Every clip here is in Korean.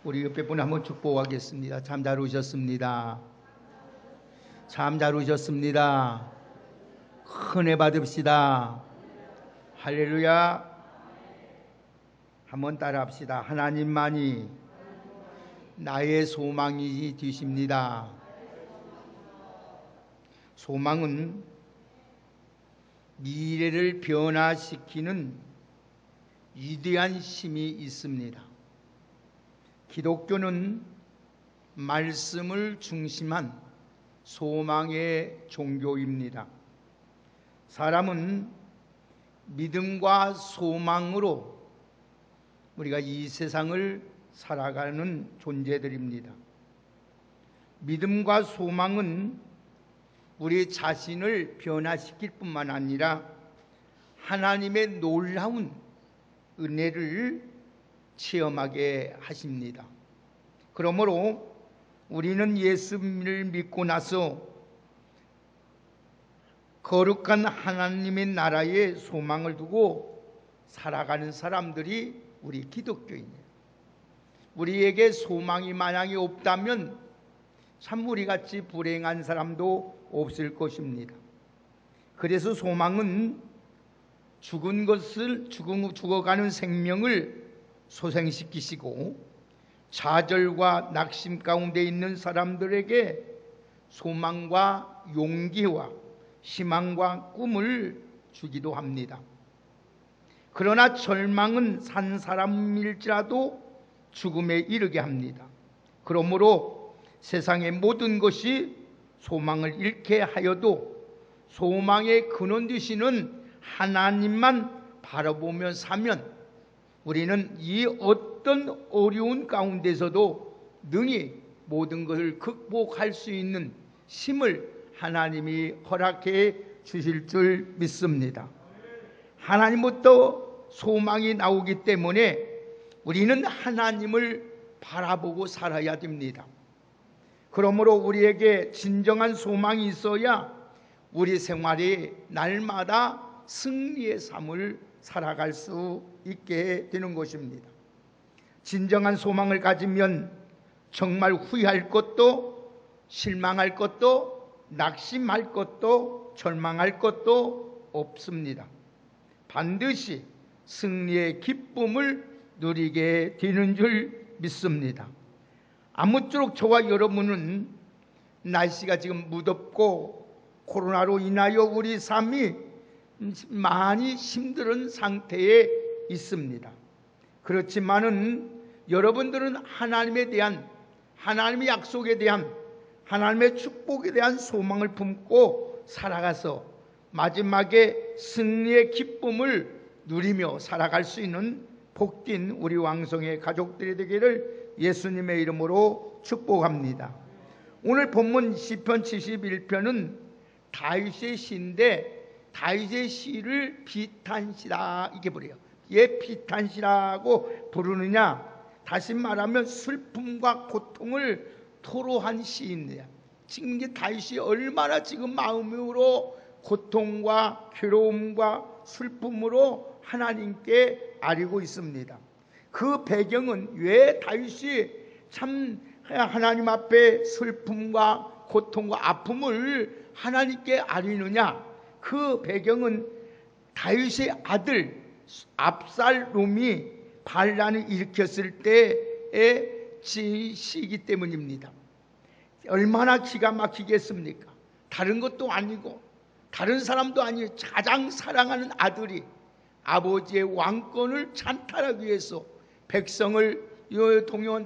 우리 옆에 분 한번 축복하겠습니다. 참 잘 오셨습니다. 참 잘 오셨습니다. 은혜 받읍시다. 할렐루야. 한번 따라합시다. 하나님만이 나의 소망이 되십니다. 소망은 미래를 변화시키는 위대한 힘이 있습니다. 기독교는 말씀을 중심한 소망의 종교입니다. 사람은 믿음과 소망으로 우리가 이 세상을 살아가는 존재들입니다. 믿음과 소망은 우리 자신을 변화시킬 뿐만 아니라 하나님의 놀라운 은혜를 체험하게 하십니다. 그러므로 우리는 예수님을 믿고 나서 거룩한 하나님의 나라에 소망을 두고 살아가는 사람들이 우리 기독교인이에요. 우리에게 소망이 만약에 없다면 참 우리같이 불행한 사람도 없을 것입니다. 그래서 소망은 죽어가는 생명을 소생시키시고 좌절과 낙심 가운데 있는 사람들에게 소망과 용기와 희망과 꿈을 주기도 합니다. 그러나 절망은 산 사람일지라도 죽음에 이르게 합니다. 그러므로 세상의 모든 것이 소망을 잃게 하여도 소망의 근원 되시는 하나님만 바라보며 사면 우리는 이 어떤 어려운 가운데서도 능히 모든 것을 극복할 수 있는 힘을 하나님이 허락해 주실 줄 믿습니다. 하나님부터 소망이 나오기 때문에 우리는 하나님을 바라보고 살아야 됩니다. 그러므로 우리에게 진정한 소망이 있어야 우리 생활이 날마다 승리의 삶을 살아갈 수 있게 되는 것입니다. 진정한 소망을 가지면 정말 후회할 것도 실망할 것도 낙심할 것도 절망할 것도 없습니다. 반드시 승리의 기쁨을 누리게 되는 줄 믿습니다. 아무쪼록 저와 여러분은 날씨가 지금 무덥고 코로나로 인하여 우리 삶이 많이 힘든 상태에 있습니다. 그렇지만은 여러분들은 하나님에 대한 하나님의 약속에 대한 하나님의 축복에 대한 소망을 품고 살아가서 마지막에 승리의 기쁨을 누리며 살아갈 수 있는 복된 우리 왕성의 가족들이 되기를 예수님의 이름으로 축복합니다. 오늘 본문 시편 71편은 다윗의 시인데 다윗의 시를 비탄시라 이렇게 부르요. 왜 비탄시라고 부르느냐? 다시 말하면 슬픔과 고통을 토로한 시인이에요. 지금 이제 다윗이 얼마나 지금 마음으로 고통과 괴로움과 슬픔으로 하나님께 아뢰고 있습니다. 그 배경은 왜 다윗이 참 하나님 앞에 슬픔과 고통과 아픔을 하나님께 아뢰느냐? 그 배경은 다윗의 아들 압살롬이 반란을 일으켰을 때의 시이기 때문입니다. 얼마나 기가 막히겠습니까? 다른 것도 아니고 다른 사람도 아니고 가장 사랑하는 아들이 아버지의 왕권을 찬탈하기 위해서 백성을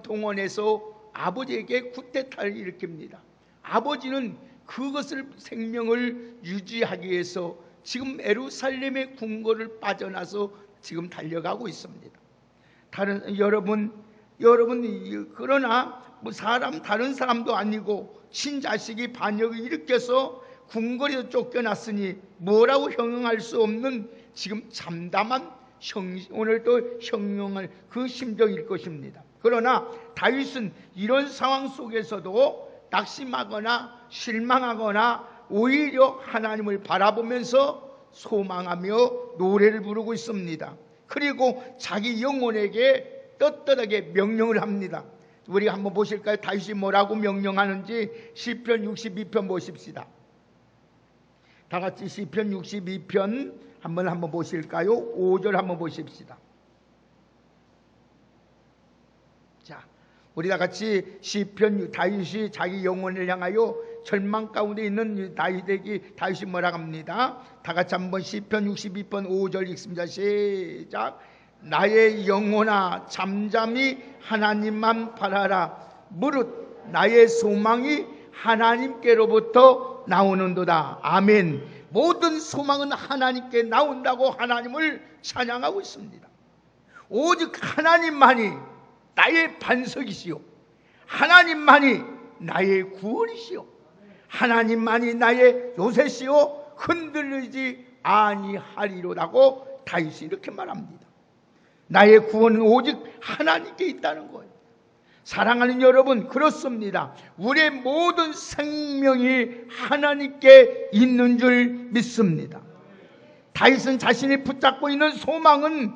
동원해서 아버지에게 쿠데타를 일으킵니다. 아버지는 그것을 생명을 유지하기 위해서 지금 예루살렘의 궁궐을 빠져나서 지금 달려가고 있습니다. 여러분 그러나 다른 사람도 아니고 친자식이 반역을 일으켜서 궁궐에서 쫓겨났으니 뭐라고 형용할 수 없는 지금 참담한 오늘도 형용할 그 심정일 것입니다. 그러나 다윗은 이런 상황 속에서도 낙심하거나 실망하거나 오히려 하나님을 바라보면서 소망하며 노래를 부르고 있습니다. 그리고 자기 영혼에게 떳떳하게 명령을 합니다. 우리 한번 보실까요? 다윗이 뭐라고 명령하는지 시편 62편 보십시다. 다 같이 시편 62편 한번 보실까요? 5절 한번 보십시다. 자, 우리 다 같이 시편, 다윗이 자기 영혼을 향하여 절망 가운데 있는 다윗이 뭐라 합니다. 다 같이 한번 시편 62편 5절 읽습니다. 시작. 나의 영혼아 잠잠히 하나님만 바라라. 무릇 나의 소망이 하나님께로부터 나오는도다. 아멘. 모든 소망은 하나님께 나온다고 하나님을 찬양하고 있습니다. 오직 하나님만이 나의 반석이시오. 하나님만이 나의 구원이시오. 하나님만이 나의 요새시오. 흔들리지 아니하리로라고 다윗이 이렇게 말합니다. 나의 구원은 오직 하나님께 있다는 거예요. 사랑하는 여러분, 그렇습니다. 우리의 모든 생명이 하나님께 있는 줄 믿습니다. 다윗은 자신이 붙잡고 있는 소망을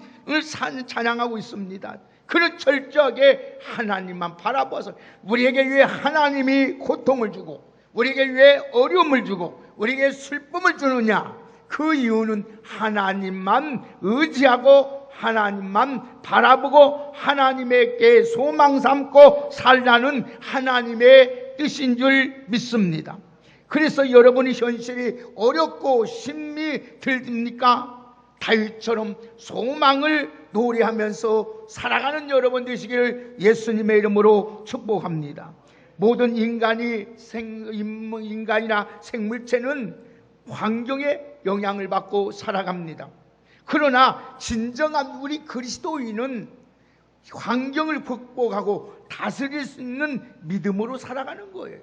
찬양하고 있습니다. 그는 철저하게 하나님만 바라보아서 우리에게 왜 하나님이 고통을 주고 우리에게 왜 어려움을 주고 우리에게 슬픔을 주느냐? 그 이유는 하나님만 의지하고 하나님만 바라보고 하나님에게 소망 삼고 살라는 하나님의 뜻인 줄 믿습니다. 그래서 여러분이 현실이 어렵고 힘이 들립니까? 다윗처럼 소망을 노래하면서 살아가는 여러분 되시기를 예수님의 이름으로 축복합니다. 모든 인간이나 생물체는 환경에 영향을 받고 살아갑니다. 그러나 진정한 우리 그리스도인은 환경을 극복하고 다스릴 수 있는 믿음으로 살아가는 거예요.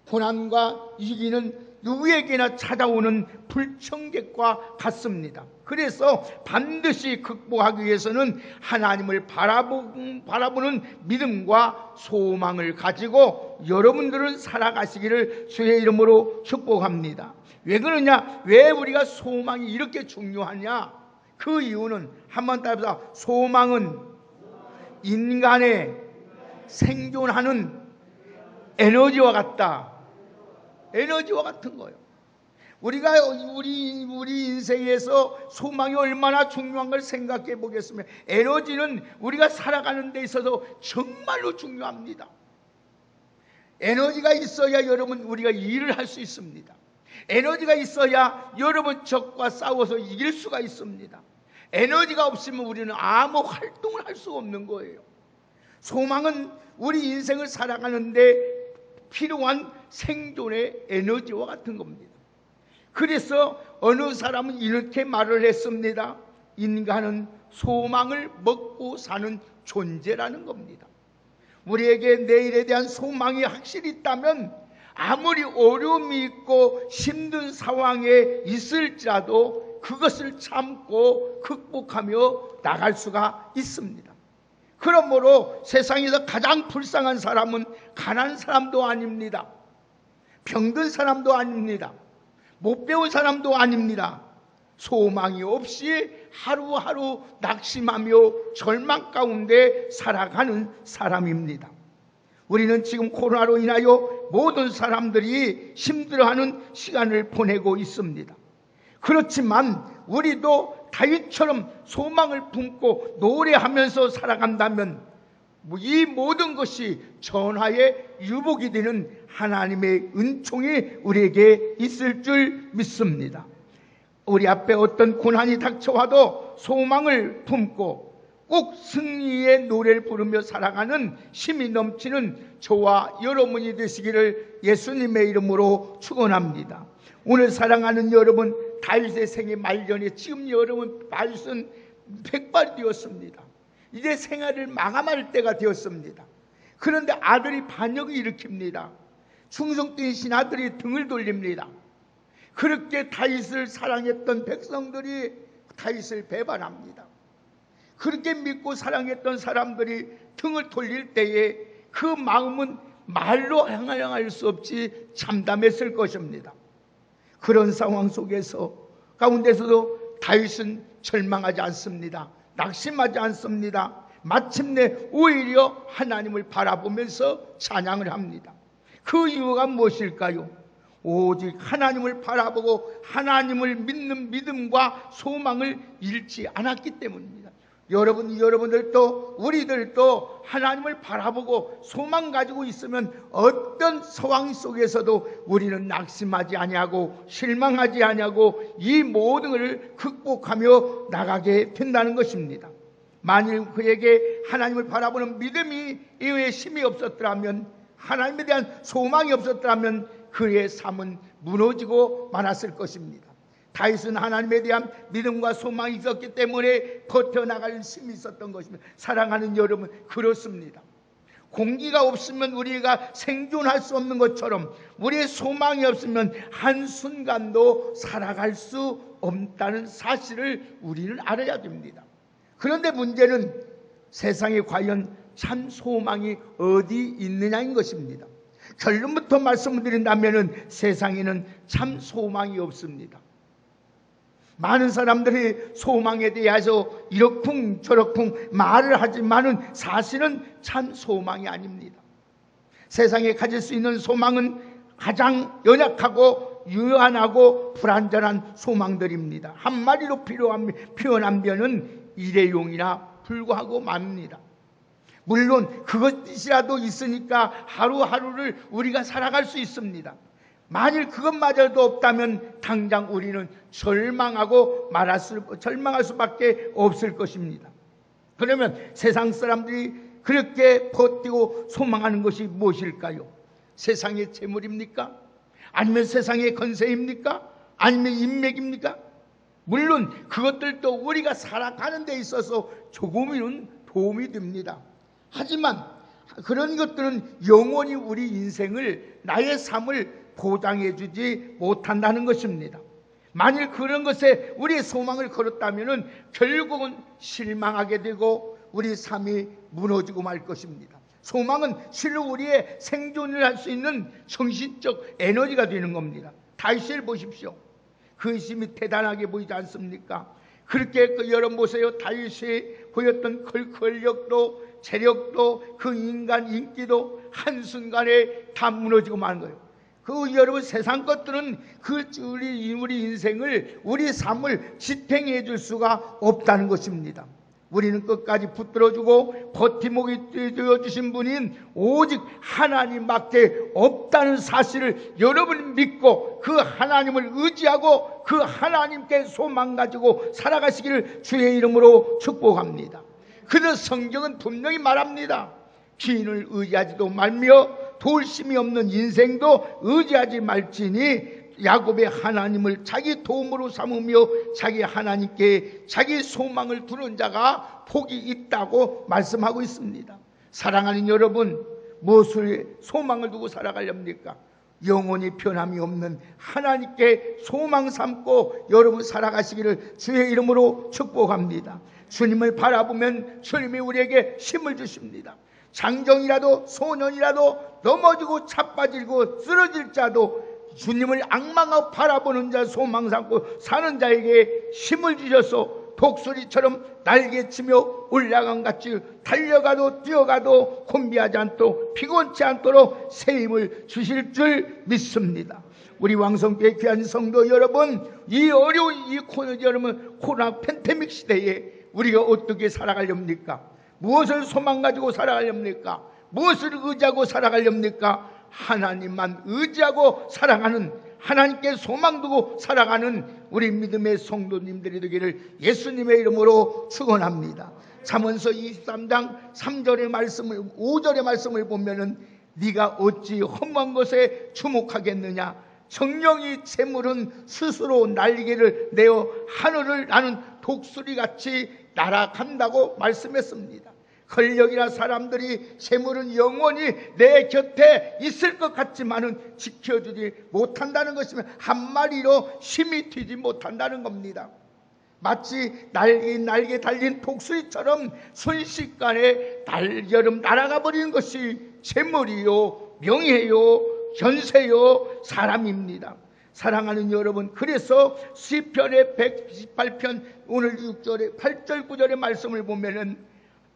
고난과 위기는 누구에게나 찾아오는 불청객과 같습니다. 그래서 반드시 극복하기 위해서는 하나님을 바라보는 믿음과 소망을 가지고 여러분들은 살아가시기를 주의 이름으로 축복합니다. 왜 그러냐? 왜 우리가 소망이 이렇게 중요하냐? 그 이유는 한번 따라서 소망은 인간의 생존하는 에너지와 같다. 에너지와 같은 거예요. 우리가 우리 인생에서 소망이 얼마나 중요한 걸 생각해 보겠습니다. 에너지는 우리가 살아가는 데 있어서 정말로 중요합니다. 에너지가 있어야 여러분 우리가 일을 할 수 있습니다. 에너지가 있어야 여러분 적과 싸워서 이길 수가 있습니다. 에너지가 없으면 우리는 아무 활동을 할 수가 없는 거예요. 소망은 우리 인생을 살아가는데 필요한 생존의 에너지와 같은 겁니다. 그래서 어느 사람은 이렇게 말을 했습니다. 인간은 소망을 먹고 사는 존재라는 겁니다. 우리에게 내일에 대한 소망이 확실히 있다면 아무리 어려움이 있고 힘든 상황에 있을지라도 그것을 참고 극복하며 나갈 수가 있습니다. 그러므로 세상에서 가장 불쌍한 사람은 가난한 사람도 아닙니다. 병든 사람도 아닙니다. 못 배운 사람도 아닙니다. 소망이 없이 하루하루 낙심하며 절망 가운데 살아가는 사람입니다. 우리는 지금 코로나로 인하여 모든 사람들이 힘들어하는 시간을 보내고 있습니다. 그렇지만 우리도 다윗처럼 소망을 품고 노래하면서 살아간다면 이 모든 것이 전하의 유복이 되는 하나님의 은총이 우리에게 있을 줄 믿습니다. 우리 앞에 어떤 고난이 닥쳐와도 소망을 품고 꼭 승리의 노래를 부르며 살아가는 힘이 넘치는 저와 여러분이 되시기를 예수님의 이름으로 축원합니다. 오늘 사랑하는 여러분, 다윗의 생애 말년에 지금 여러분 다윗은 100발이 되었습니다. 이제 생활을 마감할 때가 되었습니다. 그런데 아들이 반역을 일으킵니다. 충성된 신하들이 등을 돌립니다. 그렇게 다윗을 사랑했던 백성들이 다윗을 배반합니다. 그렇게 믿고 사랑했던 사람들이 등을 돌릴 때에 그 마음은 말로 향할 수 없이 참담했을 것입니다. 그런 상황 속에서 가운데서도 다윗은 절망하지 않습니다. 낙심하지 않습니다. 마침내 오히려 하나님을 바라보면서 찬양을 합니다. 그 이유가 무엇일까요? 오직 하나님을 바라보고 하나님을 믿는 믿음과 소망을 잃지 않았기 때문입니다. 여러분들도 우리들도 하나님을 바라보고 소망 가지고 있으면 어떤 상황 속에서도 우리는 낙심하지 아니하고 실망하지 아니하고 이 모든 것을 극복하며 나가게 된다는 것입니다. 만일 그에게 하나님을 바라보는 믿음이 이외에 힘이 없었더라면, 하나님에 대한 소망이 없었더라면 그의 삶은 무너지고 말았을 것입니다. 다윗은 하나님에 대한 믿음과 소망이 있었기 때문에 버텨나갈 힘이 있었던 것입니다. 사랑하는 여러분, 그렇습니다. 공기가 없으면 우리가 생존할 수 없는 것처럼 우리의 소망이 없으면 한순간도 살아갈 수 없다는 사실을 우리는 알아야 됩니다. 그런데 문제는 세상에 과연 참 소망이 어디 있느냐인 것입니다. 결론부터 말씀을 드린다면 세상에는 참 소망이 없습니다. 많은 사람들이 소망에 대해서 이러쿵 저러쿵 말을 하지만은 사실은 참 소망이 아닙니다. 세상에 가질 수 있는 소망은 가장 연약하고 유한하고 불완전한 소망들입니다. 한마디로 표현하면은 일회용이나 불과하고 맙니다. 물론 그것이라도 있으니까 하루하루를 우리가 살아갈 수 있습니다. 만일 그것마저도 없다면 당장 우리는 절망할 수밖에 없을 것입니다. 그러면 세상 사람들이 그렇게 버티고 소망하는 것이 무엇일까요? 세상의 재물입니까? 아니면 세상의 권세입니까? 아니면 인맥입니까? 물론 그것들도 우리가 살아가는 데 있어서 조금은 도움이 됩니다. 하지만 그런 것들은 영원히 우리 인생을, 나의 삶을 보장해 주지 못한다는 것입니다. 만일 그런 것에 우리의 소망을 걸었다면 결국은 실망하게 되고 우리 삶이 무너지고 말 것입니다. 소망은 실로 우리의 생존을 할 수 있는 정신적 에너지가 되는 겁니다. 다윗을 보십시오. 그 힘이 대단하게 보이지 않습니까? 그렇게 여러분 보세요. 다윗이 보였던 권력도 재력도 그 인간 인기도 한순간에 다 무너지고 마는 거예요. 여러분 세상 것들은 우리 인생을, 우리 삶을 지탱해 줄 수가 없다는 것입니다. 우리는 끝까지 붙들어주고 버팀목이 되어주신 분인 오직 하나님밖에 없다는 사실을 여러분 믿고 그 하나님을 의지하고 그 하나님께 소망 가지고 살아가시기를 주의 이름으로 축복합니다. 그래서 성경은 분명히 말합니다. 기인을 의지하지도 말며 도울 힘이 없는 인생도 의지하지 말지니 야곱의 하나님을 자기 도움으로 삼으며 자기 하나님께 자기 소망을 두는 자가 복이 있다고 말씀하고 있습니다. 사랑하는 여러분, 무엇을 소망을 두고 살아가렵니까? 영원히 변함이 없는 하나님께 소망 삼고 여러분 살아가시기를 주의 이름으로 축복합니다. 주님을 바라보면 주님이 우리에게 힘을 주십니다. 장정이라도 소년이라도 넘어지고 차빠지고 쓰러질 자도 주님을 악망하고 바라보는 자, 소망 삼고 사는 자에게 힘을 주셔서 독수리처럼 날개치며 올라간 같이 달려가도 뛰어가도 혼비하지 않도록 피곤치 않도록 새 힘을 주실 줄 믿습니다. 우리 왕성교회 귀한 성도 여러분, 이 어려운 이 코로나 팬데믹 시대에 우리가 어떻게 살아가렵니까? 무엇을 소망 가지고 살아가렵니까? 무엇을 의지하고 살아가렵니까? 하나님만 의지하고 살아가는, 하나님께 소망 두고 살아가는 우리 믿음의 성도님들이 되기를 예수님의 이름으로 축원합니다. 잠언서 23장 3절의 말씀을, 5절의 말씀을 보면은 네가 어찌 험한 것에 주목하겠느냐? 정령이 재물은 스스로 날개를 내어 하늘을 나는 독수리같이 날아간다고 말씀했습니다. 권력이나 사람들이 재물은 영원히 내 곁에 있을 것 같지만은 지켜주지 못한다는 것이면 한마디로 힘이 튀지 못한다는 겁니다. 마치 날개 달린 독수리처럼 순식간에 여름 날아가 버리는 것이 재물이요, 명예요, 현세요, 사람입니다. 사랑하는 여러분, 그래서 시편의 118편 오늘 6절에 8절 9절의 말씀을 보면은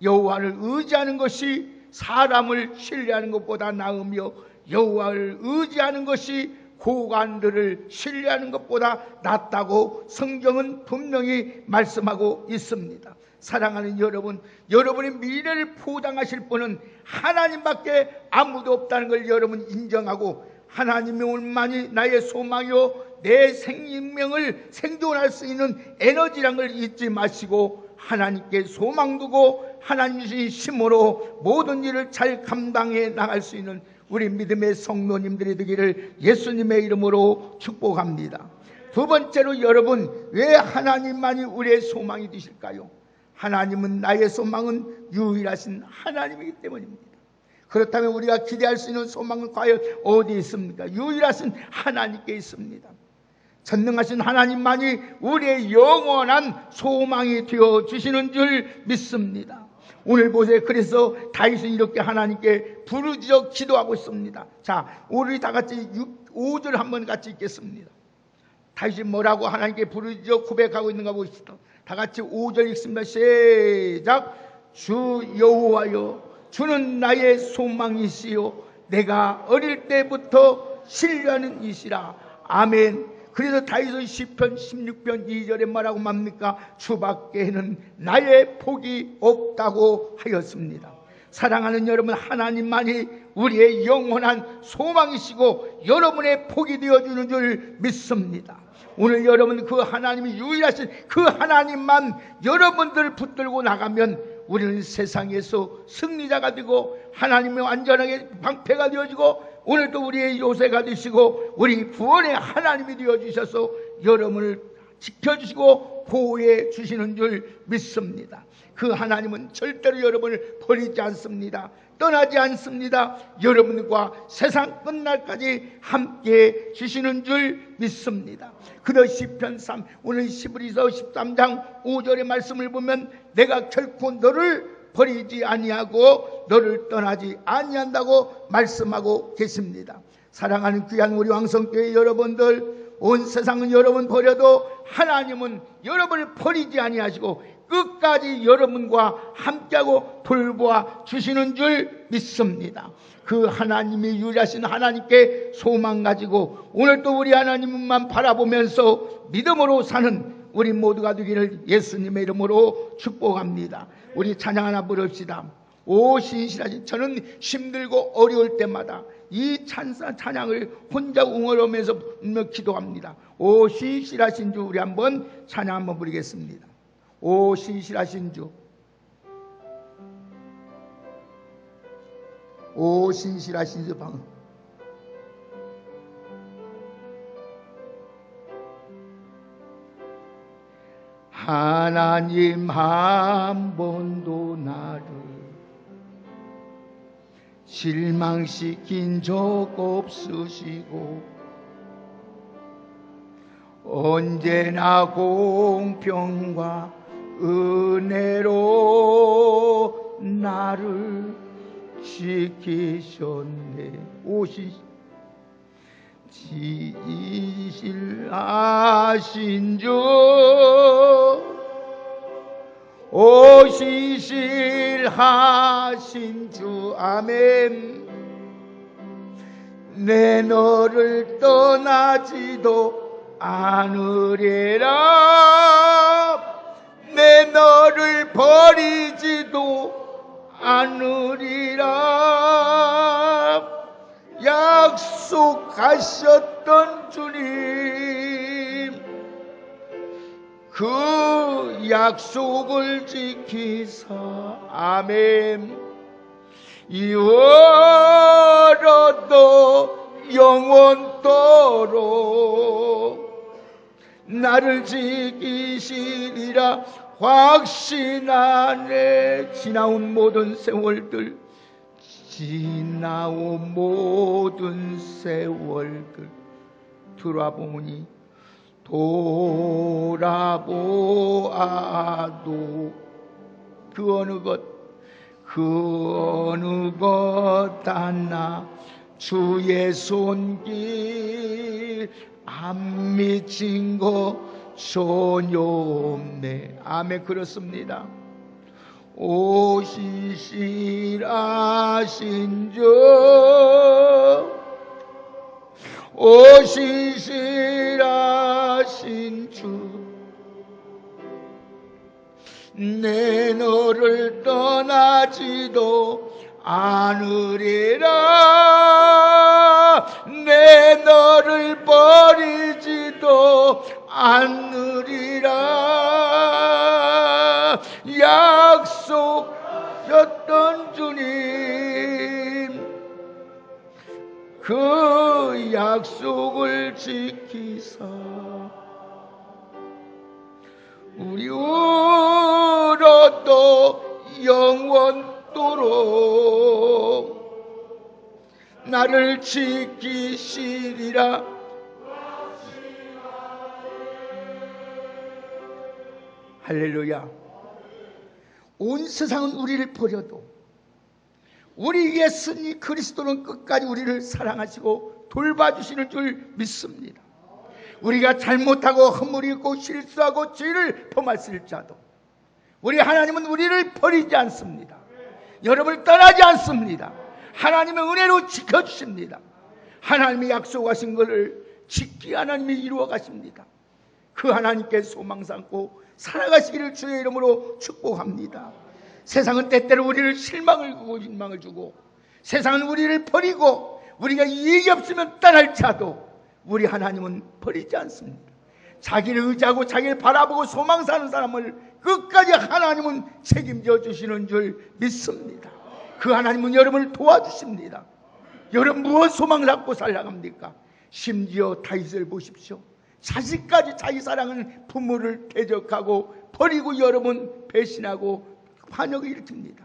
여호와를 의지하는 것이 사람을 신뢰하는 것보다 나으며 여호와를 의지하는 것이 고관들을 신뢰하는 것보다 낫다고 성경은 분명히 말씀하고 있습니다. 사랑하는 여러분, 여러분의 미래를 보장하실 분은 하나님밖에 아무도 없다는 걸 여러분 인정하고, 하나님만이 나의 소망이요 내 생명을 생존할 수 있는 에너지란 걸 잊지 마시고 하나님께 소망 두고 하나님 주신 힘으로 모든 일을 잘 감당해 나갈 수 있는 우리 믿음의 성도님들이 되기를 예수님의 이름으로 축복합니다. 두 번째로, 여러분, 왜 하나님만이 우리의 소망이 되실까요? 하나님은, 나의 소망은 유일하신 하나님이기 때문입니다. 그렇다면 우리가 기대할 수 있는 소망은 과연 어디 있습니까? 유일하신 하나님께 있습니다. 전능하신 하나님만이 우리의 영원한 소망이 되어 주시는 줄 믿습니다. 오늘 보세요. 그래서 다윗은 이렇게 하나님께 부르짖어 기도하고 있습니다. 자, 우리 다 같이 5절 한번 같이 읽겠습니다. 다윗이 뭐라고 하나님께 부르짖어 고백하고 있는가 보십시다. 다 같이 5절 읽습니다. 시작. 주 여호와여, 주는 나의 소망이시요 내가 어릴 때부터 신뢰하는 이시라. 아멘. 그래서 다윗은 시편 16편 2절에 뭐라고 말합니까? 주밖에는 나의 복이 없다고 하였습니다. 사랑하는 여러분, 하나님만이 우리의 영원한 소망이시고 여러분의 복이 되어주는 줄 믿습니다. 오늘 여러분, 그 하나님이 유일하신 그 하나님만 여러분들 붙들고 나가면 우리는 세상에서 승리자가 되고 하나님의 완전하게 방패가 되어지고 오늘도 우리의 요새가 되시고 우리 구원의 하나님이 되어주셔서 여러분을 지켜주시고 보호해 주시는 줄 믿습니다. 그 하나님은 절대로 여러분을 버리지 않습니다. 떠나지 않습니다. 여러분과 세상 끝날까지 함께 주시는 줄 믿습니다. 그러 시편 3 오늘 시브리서 13장 5절의 말씀을 보면 내가 결코 너를 버리지 아니하고 너를 떠나지 아니한다고 말씀하고 계십니다. 사랑하는 귀한 우리 왕성교회 여러분들, 온 세상은 여러분 버려도 하나님은 여러분을 버리지 아니하시고 끝까지 여러분과 함께하고 돌보아 주시는 줄 믿습니다. 그 하나님이 유일하신 하나님께 소망 가지고 오늘도 우리 하나님만 바라보면서 믿음으로 사는 우리 모두가 되기를 예수님의 이름으로 축복합니다. 우리 찬양 하나 부릅시다. 오 신실하신, 저는 힘들고 어려울 때마다 이 찬양을 혼자 웅얼하면서 기도합니다. 오 신실하신 주, 우리 한번 찬양 한번 부르겠습니다. 오 신실하신 주, 오 신실하신 주 방. 하나님 한 번도 나를 실망시킨 적 없으시고 언제나 공평과 은혜로 나를 지키셨네. 진실하신 주, 오 진실하신 주, 아멘. 내 너를 떠나지도 않으리라, 내 너를 버리지도 않으리라. 약속하셨던 주님, 그 약속을 지키사 아멘. 이월어도 영원토록 나를 지키시리라 확신하네. 지나온 모든 세월들, 지나온 모든 세월들 돌아보니 돌아보아도 그 어느 것 하나 주의 손길 안 미친 거 전혀 없네. 아멘. 그렇습니다. 오시시라신 주 오시시라신 주 내 너를 떠나지도 않으리라 내 너를 버리지도 않으리라 약속했던 주님 그 약속을 지키사 우리 울어도 영원토록 나를 지키시리라. 할렐루야. 온 세상은 우리를 버려도 우리 예수님 그리스도는 끝까지 우리를 사랑하시고 돌봐주시는 줄 믿습니다. 우리가 잘못하고 허물이고 실수하고 죄를 범했을지라도 우리 하나님은 우리를 버리지 않습니다. 여러분을 떠나지 않습니다. 하나님의 은혜로 지켜주십니다. 하나님이 약속하신 것을 지키 하나님이 이루어 가십니다. 그 하나님께 소망 삼고 살아가시기를 주의 이름으로 축복합니다. 세상은 때때로 우리를 실망을 주고 세상은 우리를 버리고 우리가 이익이 없으면 떠날지라도 우리 하나님은 버리지 않습니다. 자기를 의지하고 자기를 바라보고 소망 사는 사람을 끝까지 하나님은 책임져 주시는 줄 믿습니다. 그 하나님은 여러분을 도와주십니다. 여러분 무엇 소망을 갖고 살아갑니까? 심지어 다윗을 보십시오. 자식까지 자기 사랑하는 부모를 대적하고 버리고 여러분 배신하고 반역을 일으킵니다.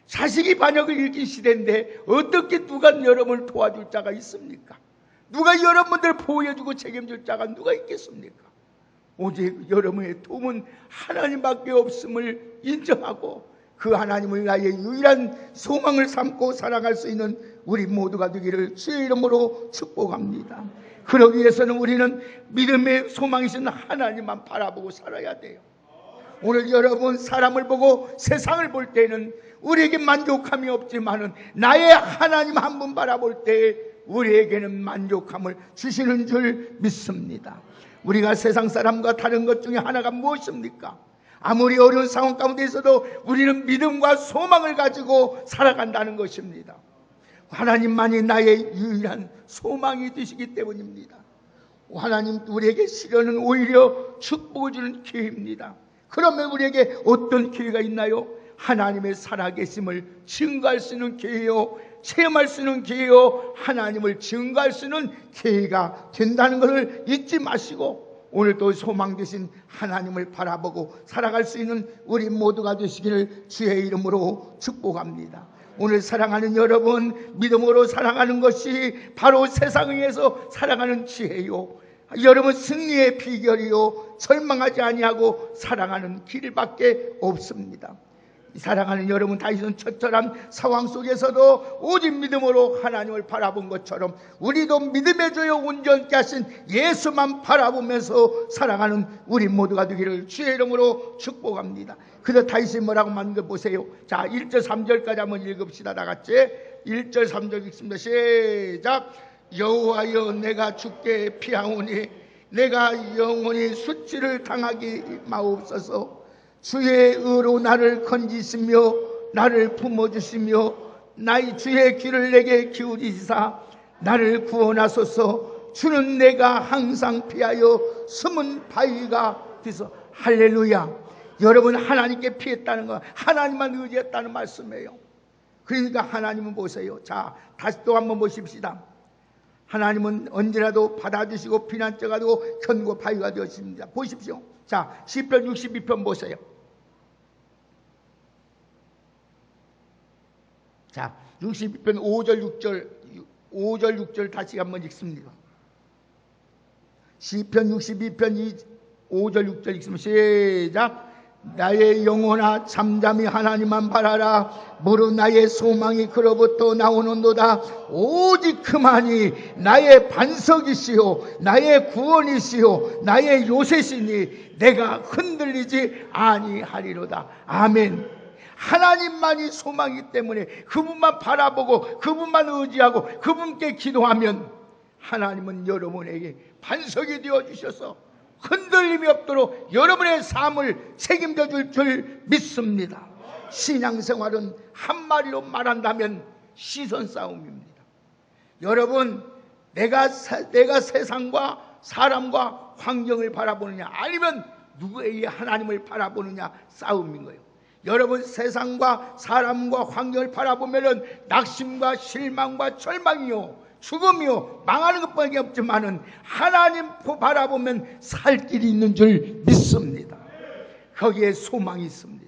자식이 반역을 일으킨 시대인데 어떻게 누가 여러분을 도와줄 자가 있습니까? 누가 여러분들 보호해주고 책임질 자가 누가 있겠습니까? 오직 여러분의 도움은 하나님밖에 없음을 인정하고 그 하나님을 나의 유일한 소망을 삼고 살아갈 수 있는 우리 모두가 되기를 주의 이름으로 축복합니다. 그러기 위해서는 우리는 믿음의 소망이신 하나님만 바라보고 살아야 돼요. 오늘 여러분 사람을 보고 세상을 볼 때는 우리에게 만족함이 없지만은 나의 하나님 한 분 바라볼 때 우리에게는 만족함을 주시는 줄 믿습니다. 우리가 세상 사람과 다른 것 중에 하나가 무엇입니까? 아무리 어려운 상황 가운데 있어도 우리는 믿음과 소망을 가지고 살아간다는 것입니다. 하나님만이 나의 유일한 소망이 되시기 때문입니다. 하나님 우리에게 시련은 오히려 축복을 주는 기회입니다. 그러면 우리에게 어떤 기회가 있나요? 하나님의 살아계심을 증거할 수 있는 기회요, 체험할 수 있는 기회요, 하나님을 증거할 수 있는 기회가 된다는 것을 잊지 마시고 오늘도 소망 되신 하나님을 바라보고 살아갈 수 있는 우리 모두가 되시기를 주의 이름으로 축복합니다. 오늘 사랑하는 여러분, 믿음으로 살아가는 것이 바로 세상에서 살아가는 지혜요, 여러분 승리의 비결이요, 절망하지 아니하고 살아가는 길밖에 없습니다. 사랑하는 여러분, 다윗은 처절한 상황 속에서도 오직 믿음으로 하나님을 바라본 것처럼 우리도 믿음의 주여 온전케 하신 예수만 바라보면서 살아가는 우리 모두가 되기를 주의 이름으로 축복합니다. 그래서 다윗이 뭐라고 만든 걸 보세요. 자, 1절 3절까지 한번 읽읍시다. 다 같이 1절 3절 읽습니다. 시작. 여호와여, 내가 주께 피하오니 내가 영원히 수치를 당하기 마옵소서. 주의 의로 나를 건지시며 나를 품어주시며 나의 주의 귀를 내게 기울이시사 나를 구원하소서. 주는 내가 항상 피하여 숨은 바위가 되소. 할렐루야. 여러분 하나님께 피했다는 건 하나님만 의지했다는 말씀이에요. 그러니까 하나님은 보세요. 자, 다시 또 한번 보십시다. 하나님은 언제라도 받아주시고 피난처가 되고 견고 바위가 되었습니다. 보십시오. 자, 시편 62편 보세요. 자, 62편 5절 6절 다시 한번 읽습니다. 시편 62편 5절 6절 읽습니다. 시작. 나의 영혼아, 잠잠히 하나님만 바라라. 무릇 나의 소망이 그로부터 나오는도다. 오직 그만이 나의 반석이시요 나의 구원이시요 나의 요새시니 내가 흔들리지 아니하리로다. 아멘. 하나님만이 소망이기 때문에 그분만 바라보고 그분만 의지하고 그분께 기도하면 하나님은 여러분에게 반석이 되어주셔서 흔들림이 없도록 여러분의 삶을 책임져 줄 믿습니다. 신앙생활은 한마디로 말한다면 시선 싸움입니다. 여러분, 내가 세상과 사람과 환경을 바라보느냐 아니면 누구에게 하나님을 바라보느냐 싸움인 거예요. 여러분, 세상과 사람과 환경을 바라보면 낙심과 실망과 절망이요 죽음이요 망하는 것밖에 없지만은 하나님 바라보면 살 길이 있는 줄 믿습니다. 거기에 소망이 있습니다.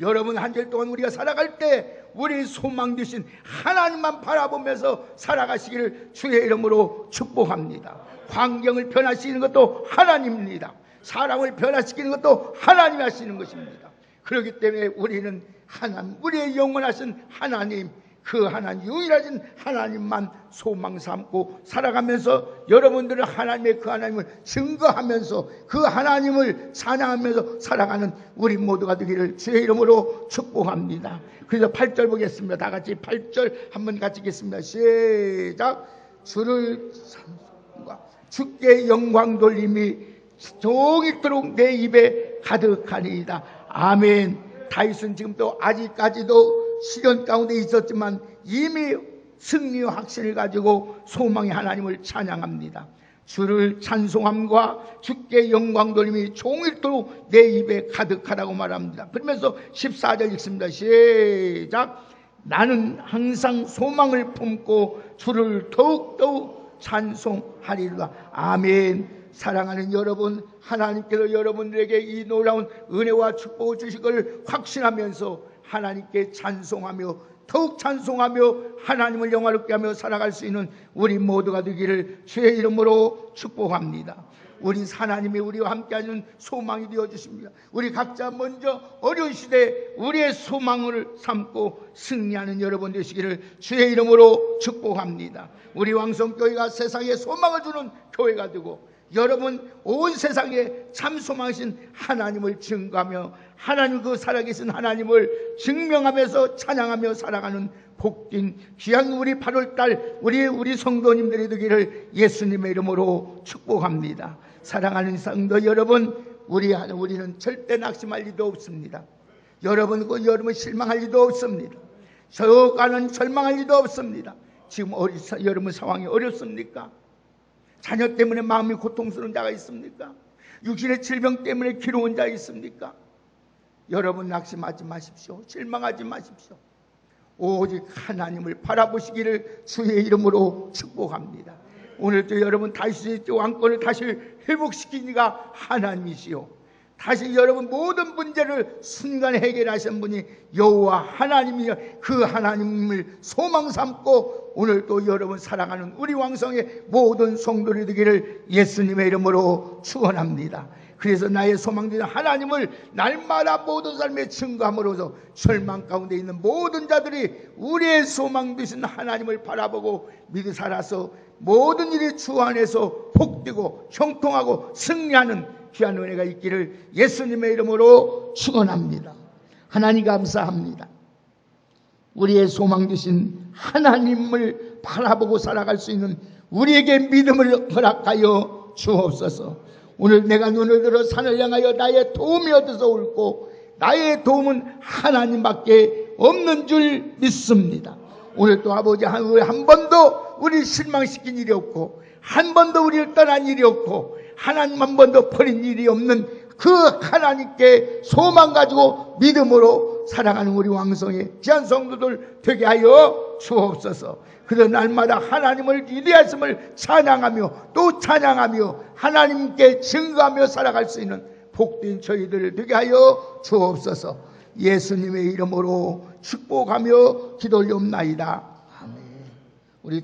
여러분, 한 주일 동안 우리가 살아갈 때 우리 소망 되신 하나님만 바라보면서 살아가시기를 주의 이름으로 축복합니다. 환경을 변화시키는 것도 하나님입니다. 사람을 변화시키는 것도 하나님이 하시는 것입니다. 그렇기 때문에 우리는 하나님, 우리의 영원하신 하나님, 그 하나님, 유일하신 하나님만 소망 삼고 살아가면서 여러분들은 하나님의 그 하나님을 증거하면서 그 하나님을 찬양하면서 살아가는 우리 모두가 되기를 주의 이름으로 축복합니다. 그래서 8절 보겠습니다. 다 같이 8절 한번 같이 읽겠습니다. 시작. 주를 찬송과 주께 영광 돌림이 종일토록 내 입에 가득하니이다. 아멘. 다윗은 지금도 아직까지도 시련 가운데 있었지만 이미 승리의 확신을 가지고 소망의 하나님을 찬양합니다. 주를 찬송함과 주께 영광 돌림이 종일토록 내 입에 가득하다고 말합니다. 그러면서 14절 읽습니다. 시작. 나는 항상 소망을 품고 주를 더욱더욱 찬송하리로다. 아멘. 사랑하는 여러분, 하나님께서 여러분들에게 이 놀라운 은혜와 축복을 주실 것을 확신하면서 하나님께 찬송하며 더욱 찬송하며 하나님을 영화롭게 하며 살아갈 수 있는 우리 모두가 되기를 주의 이름으로 축복합니다. 우리 하나님이 우리와 함께하는 소망이 되어주십니다. 우리 각자 먼저 어려운 시대에 우리의 소망을 삼고 승리하는 여러분 되시기를 주의 이름으로 축복합니다. 우리 왕성교회가 세상에 소망을 주는 교회가 되고 여러분 온 세상에 참 소망이신 하나님을 증거하며 하나님 그 살아계신 하나님을 증명하면서 찬양하며 살아가는 복된 귀한 우리 8월달 우리 성도님들이 되기를 예수님의 이름으로 축복합니다. 사랑하는 성도 여러분, 우리는 절대 낙심할 리도 없습니다. 여러분 실망할 리도 없습니다. 저가는 절망할 리도 없습니다. 지금 여러분 상황이 어렵습니까? 자녀 때문에 마음이 고통스러운 자가 있습니까? 육신의 질병 때문에 괴로운 자가 있습니까? 여러분 낙심하지 마십시오. 실망하지 마십시오. 오직 하나님을 바라보시기를 주의 이름으로 축복합니다. 오늘도 여러분 다시 왕권을 다시 회복시킨 이가 하나님이시오. 다시 여러분 모든 문제를 순간에 해결하신 분이 여호와 하나님이여, 그 하나님을 소망 삼고 오늘도 여러분 살아가는 우리 왕성의 모든 성도들이 되기를 예수님의 이름으로 축원합니다. 그래서 나의 소망되는 하나님을 날마다 모든 삶에 증거함으로써 절망 가운데 있는 모든 자들이 우리의 소망 되신 하나님을 바라보고 믿어 살아서 모든 일이 주 안에서 복되고 형통하고 승리하는 귀한 은혜가 있기를 예수님의 이름으로 축원합니다. 하나님 감사합니다. 우리의 소망 되신 하나님을 바라보고 살아갈 수 있는 우리에게 믿음을 허락하여 주옵소서. 오늘 내가 눈을 들어 산을 향하여 나의 도움이 어디서 올고 나의 도움은 하나님밖에 없는 줄 믿습니다. 오늘 또 아버지 한 번도 우리를 실망시킨 일이 없고 한 번도 우리를 떠난 일이 없고 하나님 한 번도 버린 일이 없는 그 하나님께 소망 가지고 믿음으로 살아가는 우리 왕성의 귀한 성도들 되게 하여 주옵소서. 그래서 날마다 하나님을 위대하심을 찬양하며 또 찬양하며 하나님께 증거하며 살아갈 수 있는 복된 저희들 되게 하여 주옵소서. 예수님의 이름으로 축복하며 기도 올리옵나이다. 아멘. 우리